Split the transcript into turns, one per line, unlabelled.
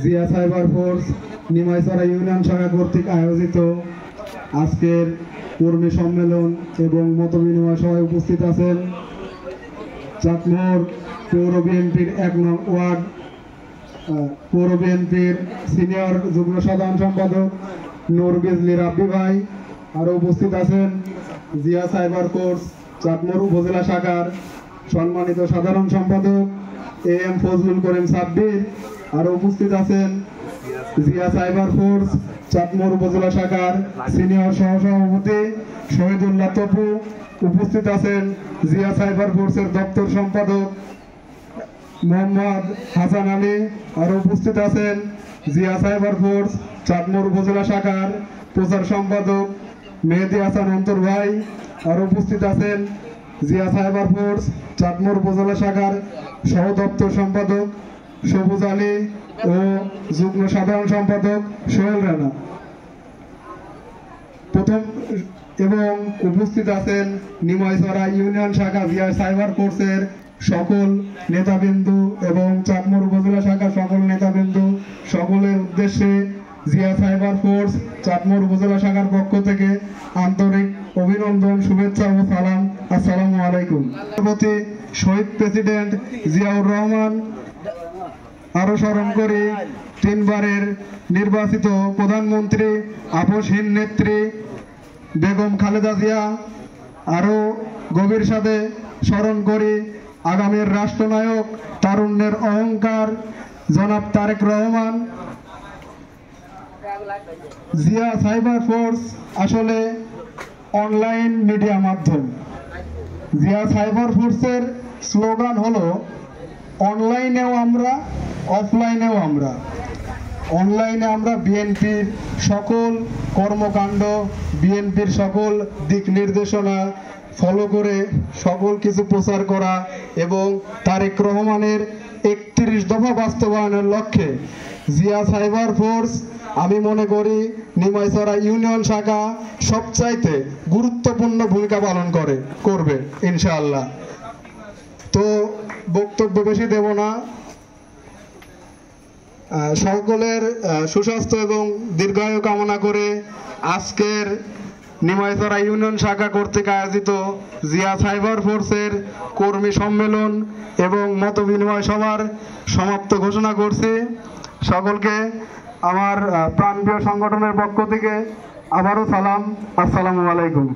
Zia cyber force নিমাইছড়া union শাখা কর্তৃক আয়োজিত আজকের কর্মী সম্মেলন এবং মতবিনিময় সভায় উপস্থিত আছেন চাটমোহর পৌর বিএনপির ১ নং ওয়ার্ড পৌর বিএনপির সিনিয়র যুগ্ম সাধারণ সম্পাদক নূর বিজলি রাব্বি ভাই। আরও উপস্থিত আছেন জিয়া সাইবার ফোর্স চাটমোহর উপজেলা শাখার সম্মানিত সাধারণ সম্পাদক AM ফজলুল করিম সাব্বির। আরও উপস্থিত আছেন জিয়া সাইবার ফোর্স চাটমোহর উপজেলা শাখার সিনিয়র সহসভাপতি শহীদুল্লাহ তপু। উপস্থিত আছেন জিয়া সাইবার ফোর্সের দপ্তর সম্পাদক মোহাম্মদ হাসান আলী। আরও উপস্থিত আছেন জিয়া সাইবার ফোর্স চাটমোহর উপজেলা শাখার প্রচার সম্পাদক মেহেদি হাসান অন্তর ভাই। আরও উপস্থিত আছেন জিয়া সাইবার ফোর্স চাটমোহর উপজেলা শাখার সহ দপ্তর সম্পাদক সবুজ আলী ও যুগ্ম সাধারণ সম্পাদক সোহেল রানা। এবং উপস্থিত আছেন নিমাইছড়া ইউনিয়ন শাখা জিয়া সাইবার ফোর্সের সকল নেতাবিন্দু এবং চাটমোহর উপজেলা শাখার সকল নেতাবিন্দু। সকলের উদ্দেশ্যে জিয়া সাইবার ফোর্স চাটমোহর উপজেলা শাখার পক্ষ থেকে আন্তরিক অভিনন্দন, শুভেচ্ছা ও সালাম। আসসালামু আলাইকুম। রাষ্ট্রপতি শহীদ প্রেসিডেন্ট জিয়াউর রহমান। আরো স্মরণ করি 3 বারের নির্বাচিত প্রধানমন্ত্রী আপসহীন নেত্রী বেগম খালেদা জিয়া। আরো গভীর সাথে স্মরণ করি আগামীর রাষ্ট্রনায়ক, তারুণ্যের অহংকার জনাব তারেক রহমান। জিয়া সাইবার ফোর্স আসলে অনলাইন মিডিয়া মাধ্যম। জিয়া সাইবার ফোর্সের স্লোগান হলো অনলাইনেও আমরা, অফলাইনেও আমরা। অনলাইনে আমরা বিএনপির সকল কর্মকাণ্ড, বিএনপির সকল দিক নির্দেশনা ফলো করে সকল কিছু প্রচার করা এবং তারেক রহমানের 31 দফা বাস্তবায়নের লক্ষ্যে জিয়া সাইবার ফোর্স, আমি মনে করি নিমাইছড়া ইউনিয়ন শাখা সবচাইতে গুরুত্বপূর্ণ ভূমিকা পালন করবে ইনশাআল্লাহ। তো বক্তব্য বেশি দেব না। সকলের সুস্বাস্থ্য এবং দীর্ঘায়ু কামনা করে আজকের নিমাইছড়া ইউনিয়ন শাখা কর্তৃক আয়োজিত জিয়া সাইবার ফোর্সের কর্মী সম্মেলন এবং মতবিনিময় সভার সমাপ্ত ঘোষণা করছি। সকলকে আমার প্রাণপ্রিয় সংগঠনের পক্ষ থেকে আবারও সালাম। আসসালামু আলাইকুম।